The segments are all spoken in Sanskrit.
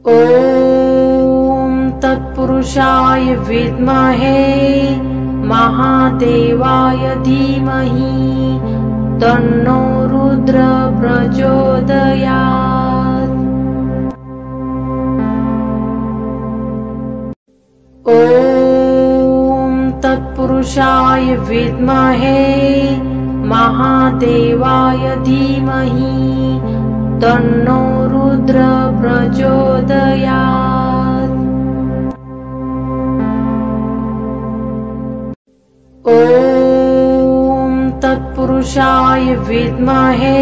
ॐ तत्पुरुषाय विद्महे महादेवाय धीमहि तन्नो रुद्र प्रचोदयात्। ॐ तत्पुरुषाय विद्महे महादेवाय धीमहि तन्नो रुद्र प्रचोदयात्। ॐ तत्पुरुषाय विद्महे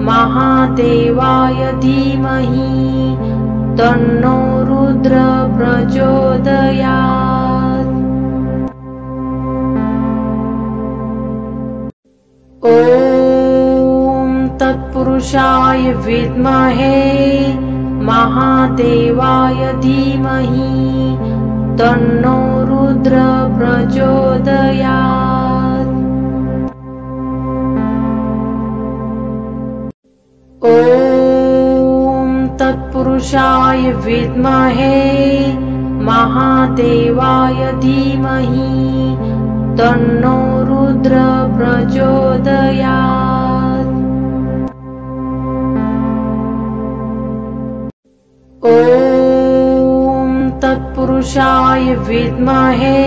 महादेवाय धीमहि तन्नो रुद्र प्रचोदयात्। ॐ तत्पुरुषाय विद्महे महादेवाय धीमहि तन्नो रुद्र प्रचोदयात्। ॐ तत्पुरुषाय विद्महे महादेवाय धीमहि तन्नो रुद्र प्रचोदयात्। ॐ तत्पुरुषाय विद्महे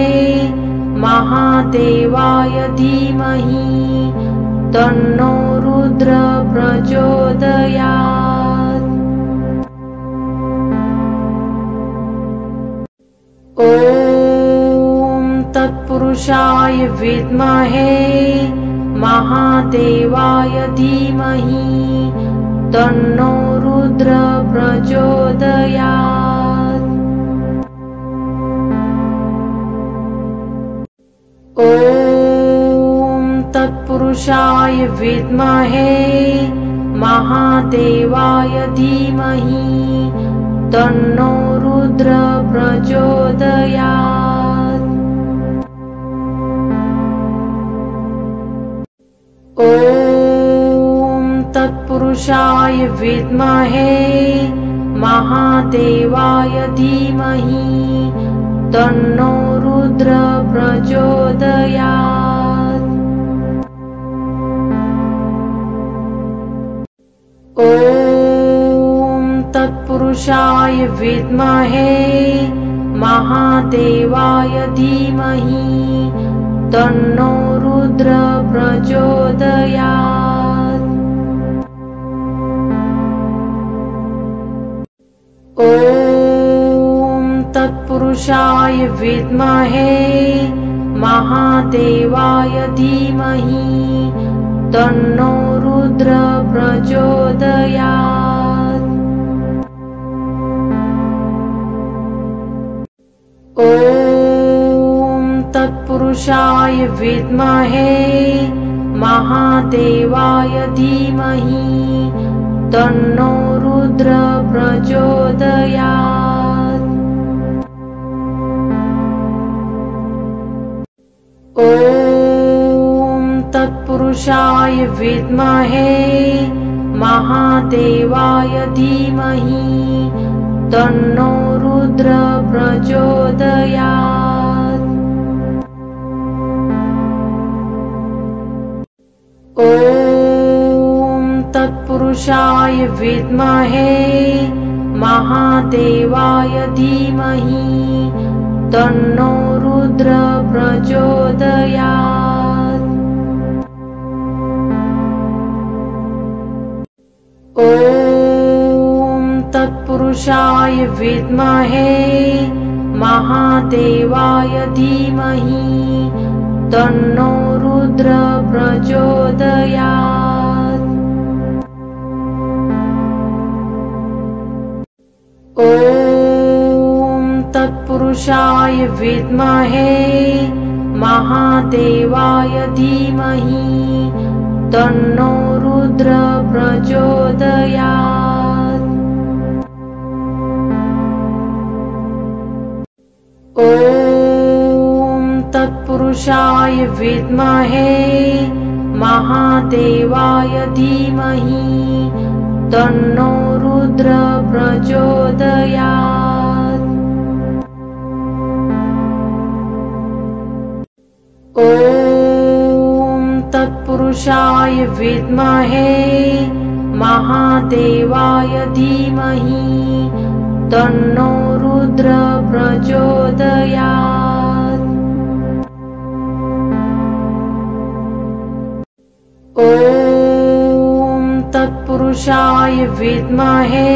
महादेवाय धीमहि तन्नो रुद्र प्रचोदयात्। ॐ तत्पुरुषाय विद्महे महादेवाय धीमहि तन्नो रुद्र प्रचोदयात्। ॐ तत्पुरुषाय विद्महे महादेवाय धीमहि तन्नो रुद्र प्रचोदयात्। ॐ तत्पुरुषाय विद्महे महादेवाय धीमहि तन्नो रुद्र प्रचोदयात्। ॐ तत्पुरुषाय विद्महे महादेवाय धीमहि तन्नो रुद्र प्रचोदयात्। ॐ तत्पुरुषाय विद्महे महादेवाय धीमहि तन्नो रुद्र प्रचोदयात्। ॐ तत्पुरुषाय विद्महे महादेवाय धीमहि तन्नो रुद्र प्रचोदयात्। ॐ तत्पुरुषाय विद्महे महादेवाय धीमहि तन्नो रुद्र प्रचोदयात्। ॐ तत्पुरुषाय विद्महे महादेवाय धीमहि तन्नो रुद्र प्रचोदयात्। ॐ तत्पुरुषाय विद्महे महादेवाय धीमहि तन्नो रुद्र प्रचोदयात्। ॐ तत्पुरुषाय विद्महे महादेवाय धीमहि तन्नो रुद्र प्रचोदयात्। ॐ तत्पुरुषाय विद्महे महादेवाय धीमहि तन्नो रुद्र प्रचोदयात्। ॐ तत्पुरुषाय विद्महे महादेवाय धीमहि तन्नो रुद्र प्रचोदयात्। ॐ तत्पुरुषाय विद्महे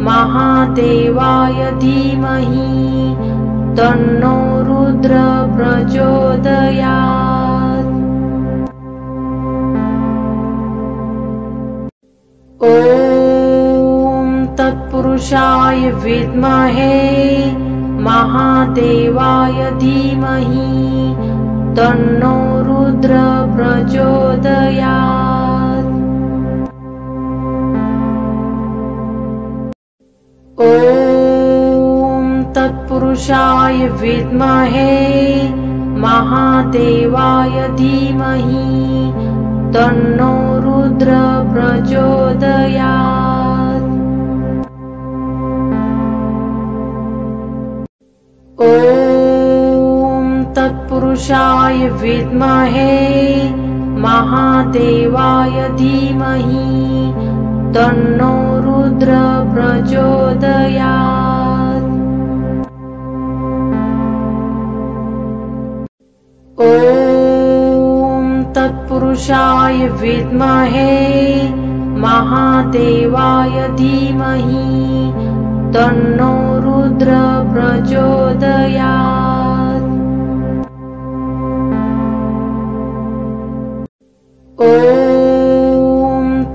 महादेवाय धीमहि तन्नो रुद्र प्रचोदयात्। ॐ तत्पुरुषाय विद्महे महादेवाय धीमहि तन्नो रुद्र प्रचोदयात्। ॐ तत्पुरुषाय विद्महे महादेवाय धीमहि तन्नो रुद्र प्रचोदयात्। ॐ तत्पुरुषाय विद्महे महादेवाय धीमहि तन्नो रुद्र प्रचोदयात्। ॐ तत्पुरुषाय विद्महे महादेवाय धीमहि तन्नो रुद्र प्रचोदयात्। ॐ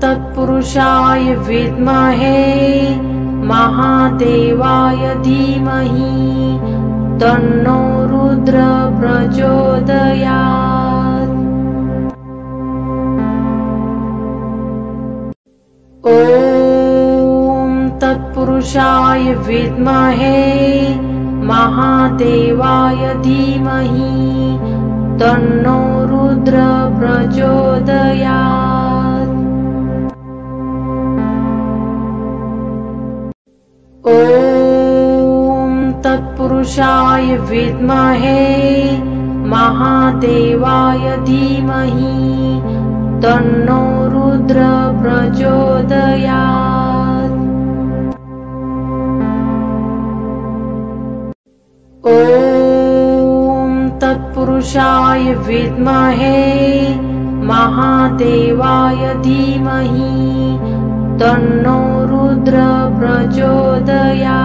तत्पुरुषाय विद्महे महादेवाय धीमहि तन्नो रुद्र प्रचोदयात्। ॐ तत्पुरुषाय विद्महे महादेवाय धीमहि तन्नो रुद्र प्रचोदयात्। ॐ तत्पुरुषाय विद्महे महादेवाय धीमहि तन्नो रुद्र प्रचोदयात्। ॐ तत्पुरुषाय विद्महे महादेवाय धीमहि तन्नो रुद्र प्रचोदयात्।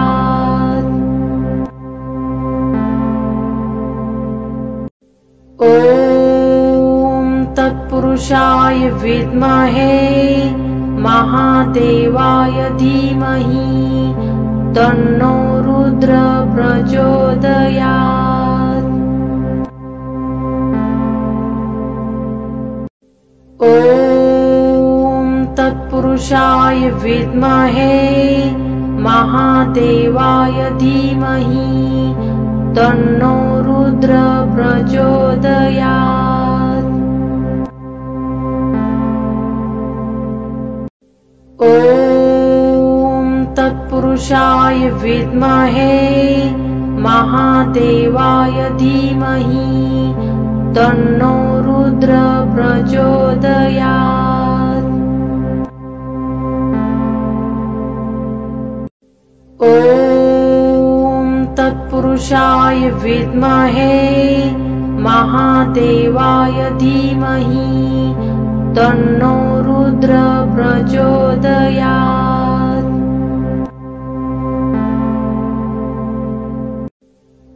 ॐ तत्पुरुषाय विद्महे महादेवाय धीमहि तन्नो रुद्र प्रचोदयात्। ॐ तत्पुरुषाय विद्महे महादेवाय धीमहि तन्नो रुद्र प्रचोदयात्। ॐ तत्पुरुषाय विद्महे महादेवाय धीमहि तन्नो रुद्र प्रचोदयात्। ॐ तत्पुरुषाय विद्महे महादेवाय धीमहि तन्नो रुद्र प्रचोदयात्।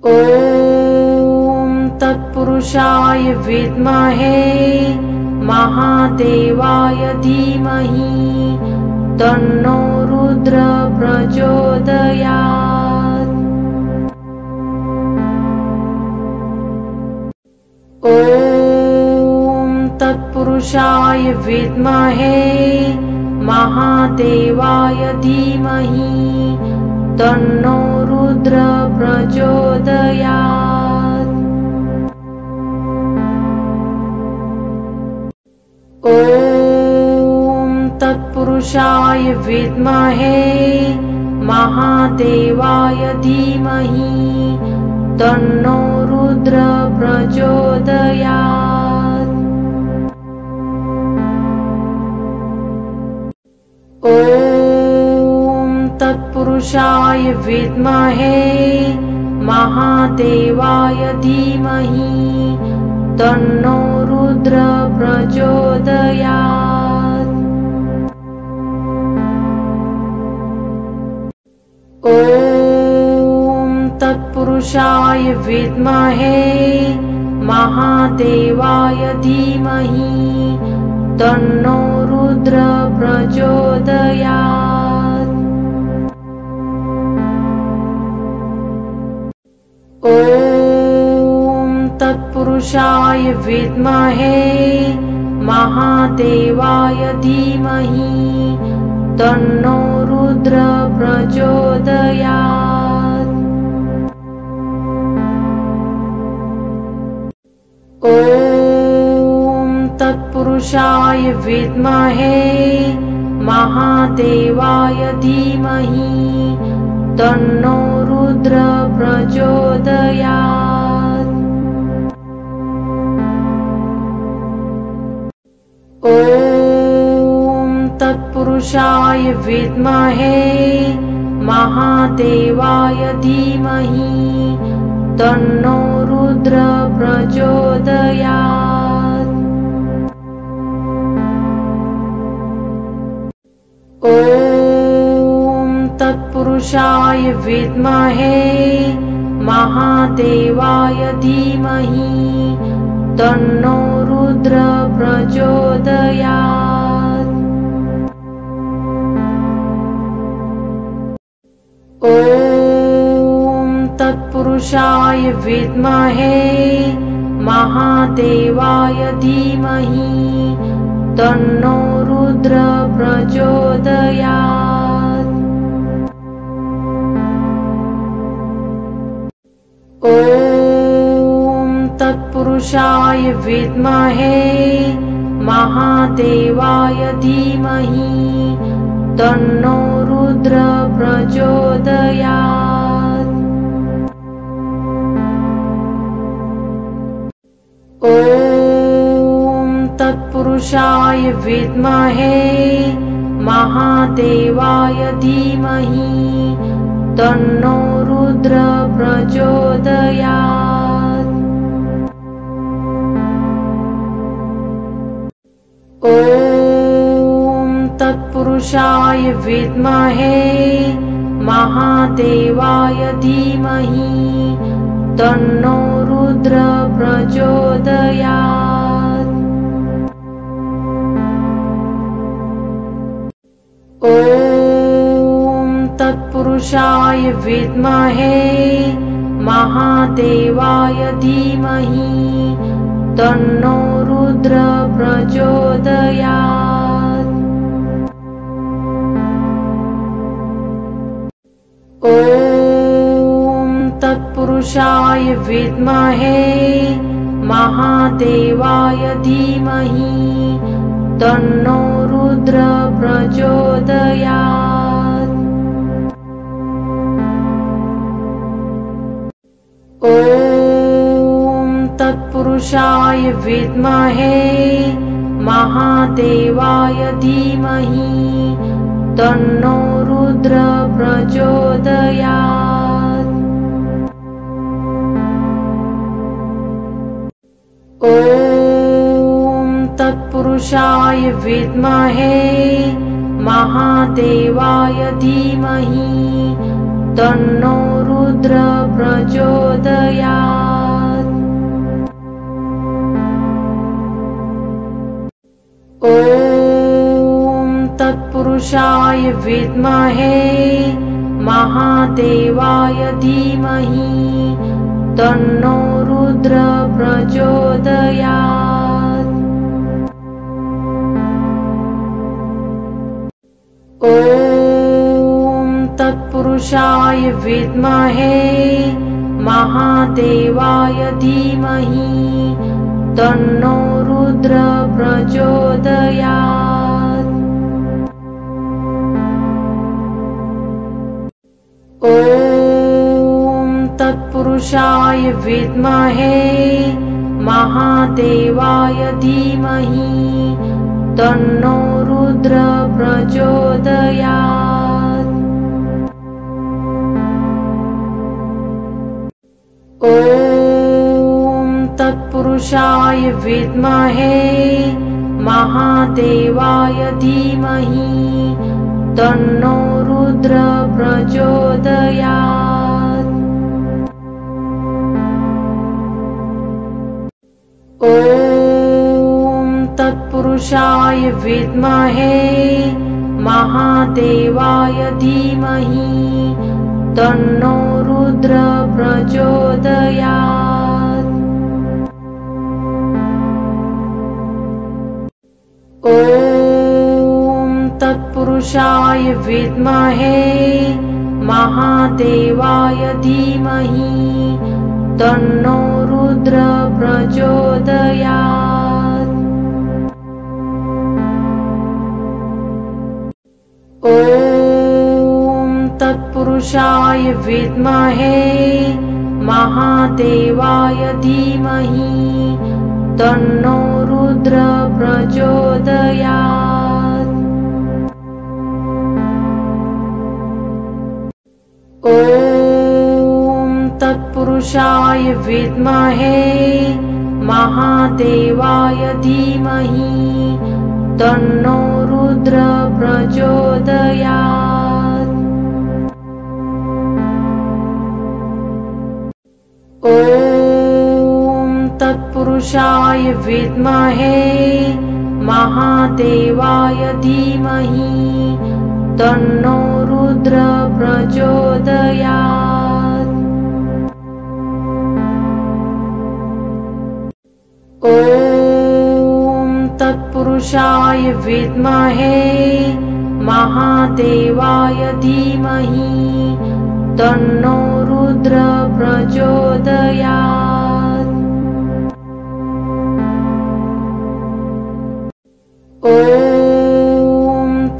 ॐ तत्पुरुषाय विद्महे महादेवाय धीमहि तन्नो रुद्र प्रचोदयात्। ॐ तत्पुरुषाय विद्महे महादेवाय धीमहि तन्नो रुद्र प्रचोदयात्। ॐ तत्पुरुषाय तत्पुरुषाय विद्महे महादेवाय धीमहि तन्नो रुद्र प्रचोदयात्। ॐ तत्पुरुषाय विद्महे महादेवाय धीमहि तन्नो रुद्र प्रचोदयात्। ॐ तत्पुरुषाय विद्महे महादेवाय धीमहि तन्नो रुद्र प्रचोदयात्। ॐ तत्पुरुषाय विद्महे महादेवाय धीमहि तन्नो रुद्र प्रचोदयात्। ॐ तत्पुरुषाय विद्महे महादेवाय धीमहि तन्नो रुद्र प्रचोदयात्। ॐ तत्पुरुषाय विद्महे महादेवाय धीमहि तन्नो रुद्र प्रचोदयात्। ॐ तत्पुरुषाय विद्महे महादेवाय धीमहि तन्नो रुद्र प्रचोदयात्। ॐ तत्पुरुषाय विद्महे महादेवाय धीमहि तन्नो रुद्र प्रचोदयात्। ॐ तत्पुरुषाय विद्महे महादेवाय धीमहि तन्नो रुद्र प्रचोदयात्। ॐ तत्पुरुषाय विद्महे महादेवाय धीमहि तन्नो रुद्र प्रचोदयात्। ॐ तत्पुरुषाय विद्महे महादेवाय धीमहि तन्नो रुद्र प्रचोदयात्। ॐ तत्पुरुषाय विद्महे महादेवाय धीमहि तन्नो रुद्र प्रचोदयात्। ॐ तत्पुरुषाय विद्महे महादेवाय धीमहि तन्नो रुद्र प्रचोदयात्। ॐ तत्पुरुषाय विद्महे महादेवाय धीमहि तन्नो रुद्र प्रचोदयात्। ॐ तत्पुरुषाय विद्महे महादेवाय धीमहि तन्नो रुद्र प्रचोदयात्। ॐ तत्पुरुषाय विद्महे महादेवाय धीमहि तन्नो रुद्र प्रचोदयात्। ॐ तत्पुरुषाय विद्महे महादेवाय धीमहि तन्नो रुद्र प्रचोदयात्। ॐ ॐ तत्पुरुषाय विद्महे महादेवाय धीमहि तन्नो रुद्र प्रचोदयात्। ॐ तत्पुरुषाय विद्महे महादेवाय धीमहि तन्नो रुद्र प्रचोदयात्। ॐ तत्पुरुषाय विद्महे महादेवाय धीमहि तन्नो रुद्र प्रचोदयात्। ॐ तत्पुरुषाय विद्महे महादेवाय धीमहि तन्नो रुद्र प्रचोदयात्। ॐ तत्पुरुषाय विद्महे महादेवाय धीमहि तन्नो रुद्र प्रचोदयात्। ॐ तत्पुरुषाय विद्महे महादेवाय धीमहि तन्नो रुद्र प्रचोदयात्। ॐ तत्पुरुषाय विद्महे महादेवाय धीमहि तन्नो रुद्र प्रचोदयात्। ॐ तत्पुरुषाय विद्महे महादेवाय धीमहि तन्नो रुद्र प्रचोदयात्। ॐ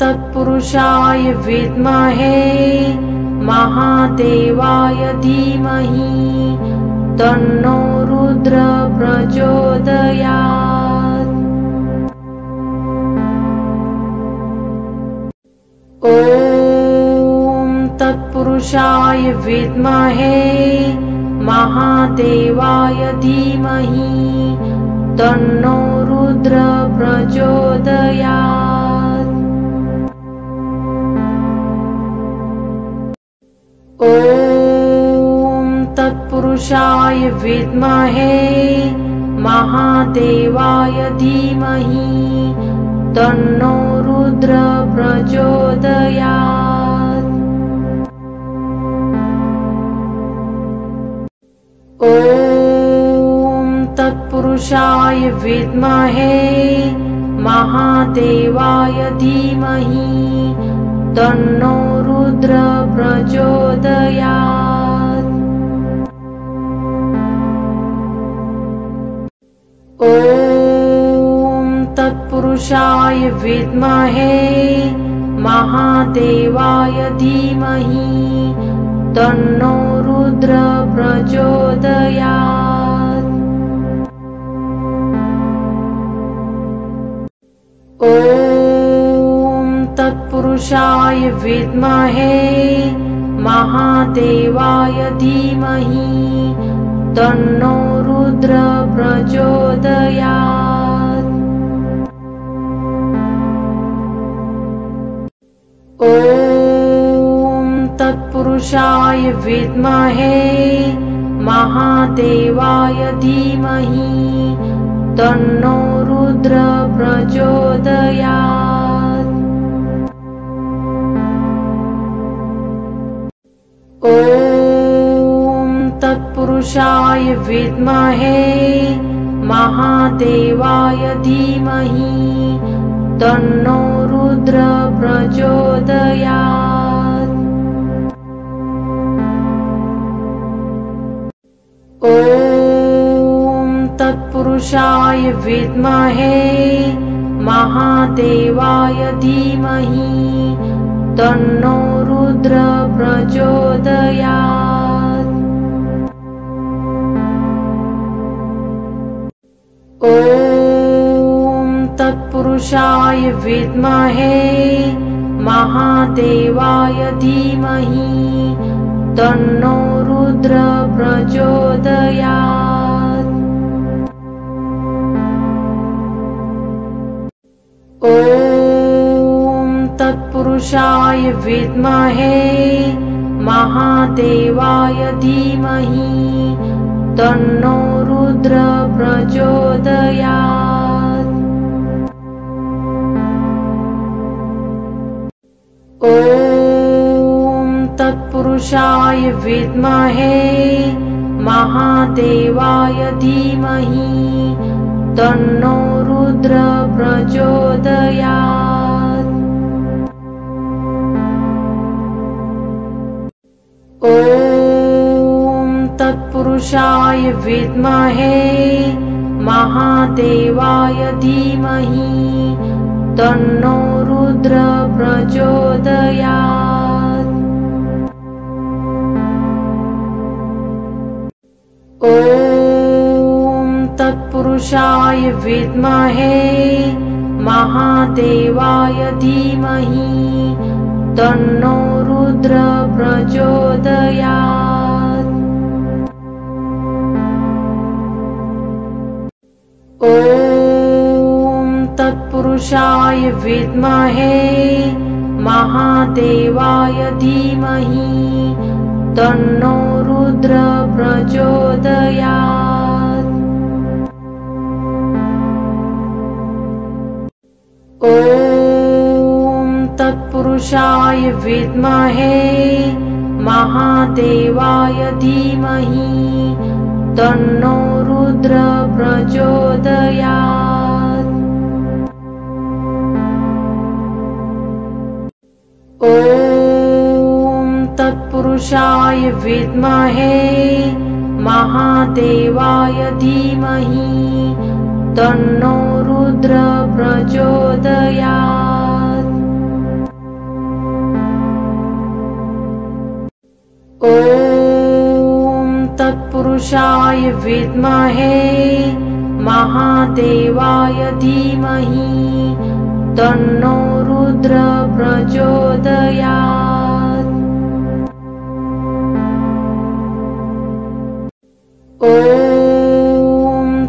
तत्पुरुषाय विद्महे महादेवाय धीमहि तन्नो रुद्र प्रचोदयात्। ॐ तत्पुरुषाय विद्महे महादेवाय धीमहि तन्नो रुद्र प्रचोदयात्। ॐ तत्पुरुषाय विद्महे महादेवाय धीमहि तन्नो रुद्र प्रचोदयात्। ॐ तत्पुरुषाय विद्महे महादेवाय धीमहि तन्नो रुद्र प्रचोदयात्। ॐ तत्पुरुषाय विद्महे महादेवाय धीमहि तन्नो रुद्र प्रचोदयात्। ॐ तत्पुरुषाय विद्महे महादेवाय धीमहि तन्नो रुद्र प्रचोदयात्। ॐ तत्पुरुषाय विद्महे महादेवाय धीमहि तन्नो रुद्र प्रचोदयात्। ॐ तत्पुरुषाय विद्महे महादेवाय धीमहि तन्नो रुद्र प्रचोदयात्। ॐ तत्पुरुषाय विद्महे महादेवाय धीमहि तन्नो रुद्र प्रचोदयात्। ॐ तत्पुरुषाय विद्महे महादेवाय धीमहि तन्नो रुद्र प्रचोदयात्। ॐ तत्पुरुषाय विद्महे महादेवाय धीमहि तन्नो रुद्र प्रचोदयात्। ॐ तत्पुरुषाय विद्महे महादेवाय धीमहि तन्नो रुद्र प्रचोदयात्। ॐ तत्पुरुषाय विद्महे महादेवाय धीमहि तन्नो रुद्र प्रचोदयात्। ॐ तत्पुरुषाय विद्महे महादेवाय धीमहि तन्नो रुद्र प्रचोदयात्। ॐ तत्पुरुषाय विद्महे महादेवाय धीमहि तन्नो रुद्र प्रचोदयात्। ॐ तत्पुरुषाय विद्महे महादेवाय धीमहि तन्नो रुद्र प्रचोदयात्। ॐ तत्पुरुषाय विद्महे महादेवाय धीमहि तन्नो रुद्र प्रचोदयात्। ॐ तत्पुरुषाय विद्महे महादेवाय धीमहि तन्नो रुद्र प्रचोदयात्। ॐ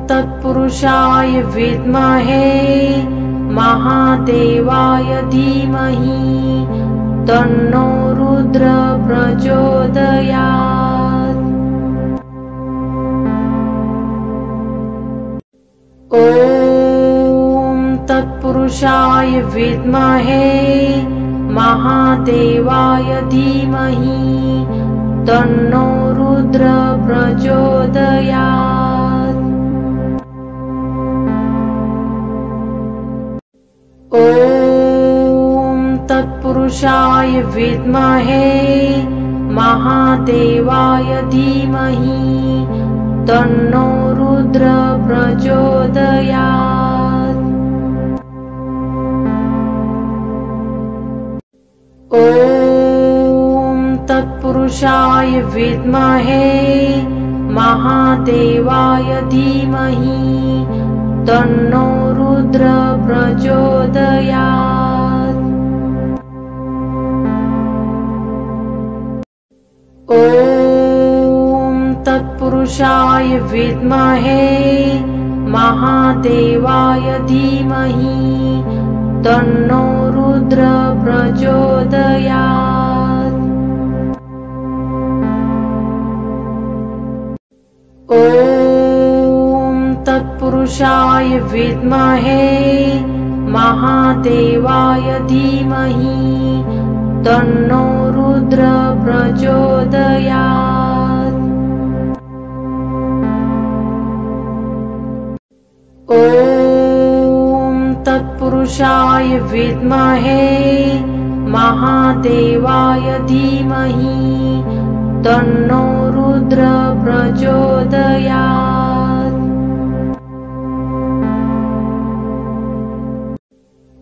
तत्पुरुषाय विद्महे महादेवाय धीमहि तन्नो रुद्र प्रचोदयात्। ॐ तत्पुरुषाय विद्महे महादेवाय धीमहि तन्नो रुद्र प्रचोदयात्। ॐ तत्पुरुषाय विद्महे महादेवाय धीमहि तन्नो रुद्र प्रचोदयात्। ॐ तत्पुरुषाय विद्महे महादेवाय धीमहि तन्नो रुद्र प्रचोदयात्। ॐ तत्पुरुषाय विद्महे महादेवाय धीमहि तन्नो रुद्र प्रचोदयात्। ॐ तत्पुरुषाय विद्महे महादेवाय धीमहि तन्नो रुद्र प्रचोदयात्। ॐ तत्पुरुषाय विद्महे महादेवाय धीमहि तन्नो रुद्र प्रचोदयात्।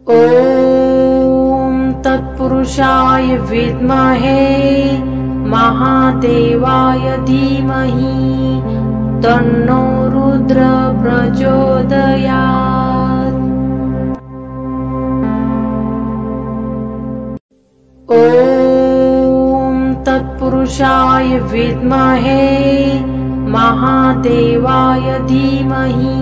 ॐ तत्पुरुषाय विद्महे महादेवाय धीमहि तन्नो रुद्र प्रचोदयात्। ॐ तत्पुरुषाय विद्महे महादेवाय धीमहि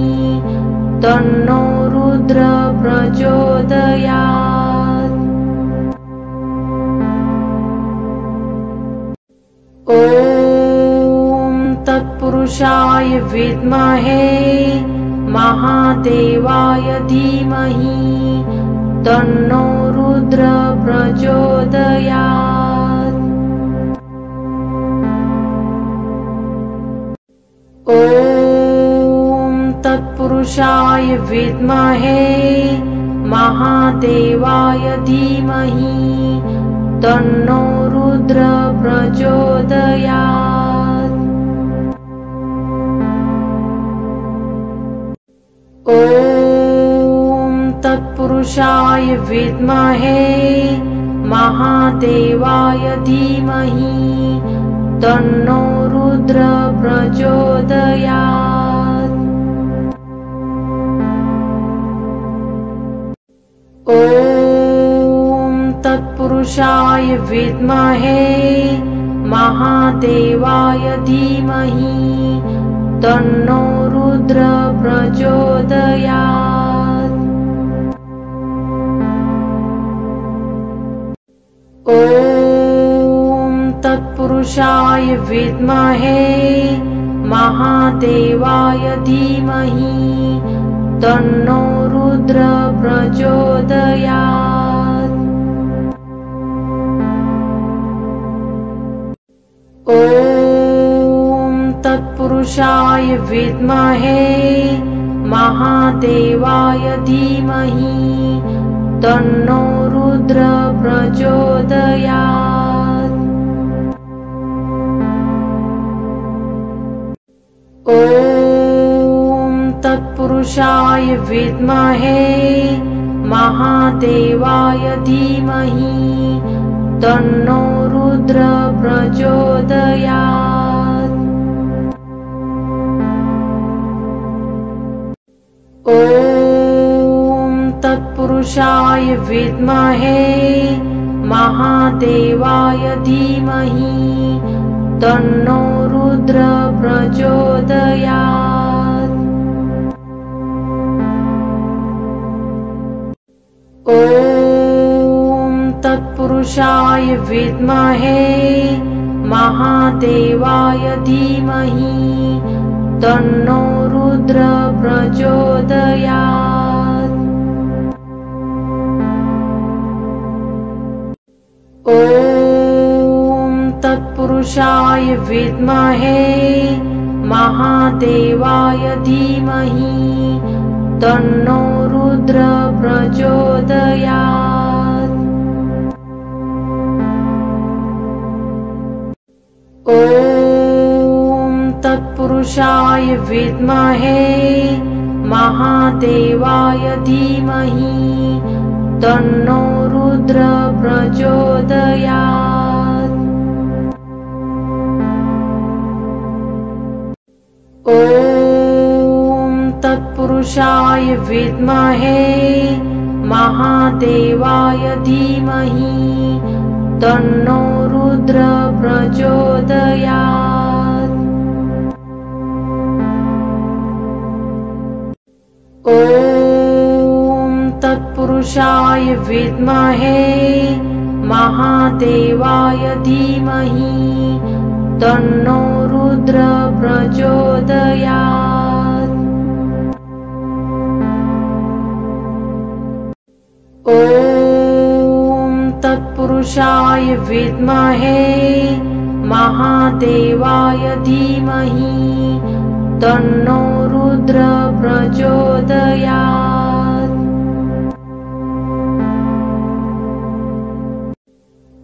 तन्नो रुद्र प्रचोदयात्। ॐ तत्पुरुषाय विद्महे महादेवाय धीमहि तन्नो रुद्र प्रचोदयात्। ॐ तत्पुरुषाय विद्महे महादेवाय धीमहि तन्नो रुद्र प्रचोदयात्। ॐ तत्पुरुषाय विद्महे महादेवाय धीमहि तन्नो रुद्र प्रचोदयात्। ॐ तत्पुरुषाय विद्महे महादेवाय धीमहि तन्नो रुद्र प्रचोदयात्। ॐ तत्पुरुषाय विद्महे महादेवाय धीमहि तन्नो रुद्र प्रचोदयात्। ॐ तत्पुरुषाय विद्महे महादेवाय धीमहि तन्नो रुद्र प्रचोदयात्। ॐ तत्पुरुषाय विद्महे महादेवाय धीमहि तन्नो रुद्र प्रचोदयात्। ॐ तत्पुरुषाय विद्महे महादेवाय धीमहि तन्नो रुद्र प्रचोदयात्। ॐ तत्पुरुषाय विद्महे महादेवाय धीमहि तन्नो रुद्र प्रचोदयात्। ॐ तत्पुरुषाय विद्महे महादेवाय धीमहि तन्नो रुद्र प्रचोदयात्। ॐ तत्पुरुषाय विद्महे महादेवाय धीमहि तन्नो रुद्र प्रचोदयात्। ॐ तत्पुरुषाय विद्महे महादेवाय धीमहि तन्नो रुद्र प्रचोदयात्। ॐ तत्पुरुषाय विद्महे महादेवाय धीमहि तन्नो रुद्र प्रचोदयात्। ॐ तत्पुरुषाय विद्महे महादेवाय धीमहि तन्नो रुद्र प्रचोदयात्।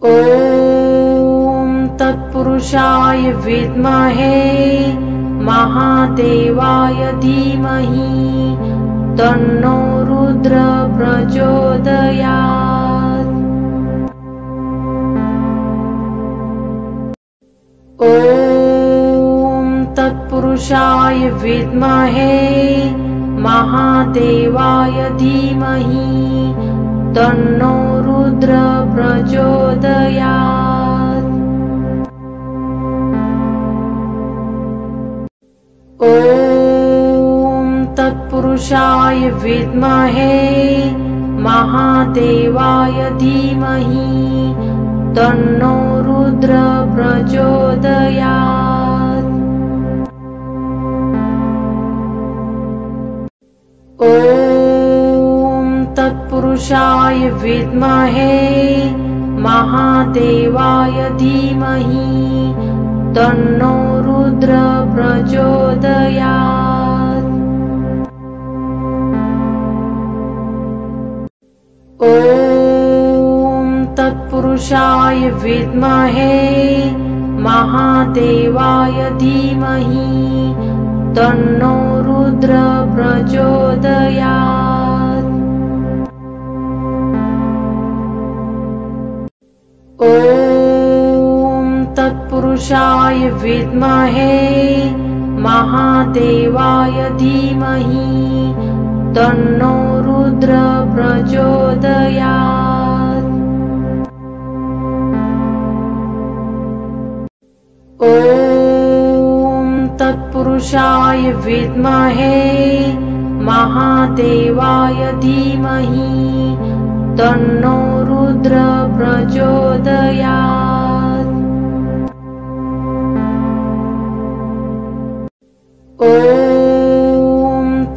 ॐ तत्पुरुषाय विद्महे महादेवाय धीमहि तन्नो रुद्र प्रचोदयात्। ॐ ॐ तत्पुरुषाय विद्महे महादेवाय धीमहि तन्नो रुद्र प्रचोदयात्। ॐ तत्पुरुषाय विद्महे महादेवाय धीमहि तन्नो रुद्र प्रचोदयात्। ॐ तत्पुरुषाय विद्महे महादेवाय धीमहि तन्नो रुद्र प्रचोदयात्। ॐ तत्पुरुषाय विद्महे महादेवाय धीमहि तन्नो रुद्र प्रचोदयात्। ॐ तत्पुरुषाय विद्महे महादेवाय धीमहि तन्नो रुद्र प्रचोदयात्। ॐ तत्पुरुषाय विद्महे महादेवाय धीमहि तन्नो रुद्र प्रचोदयात्। ॐ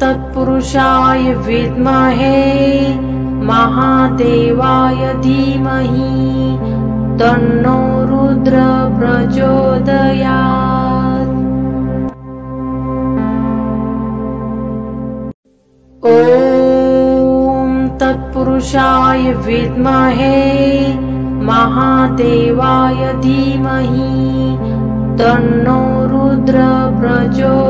तत्पुरुषाय विद्महे महादेवाय धीमहि तन्नो रुद्र प्रचोदयात्। ॐ तत्पुरुषाय विद्महे महादेवाय धीमहि तन्नो रुद्र प्रचोदयात्।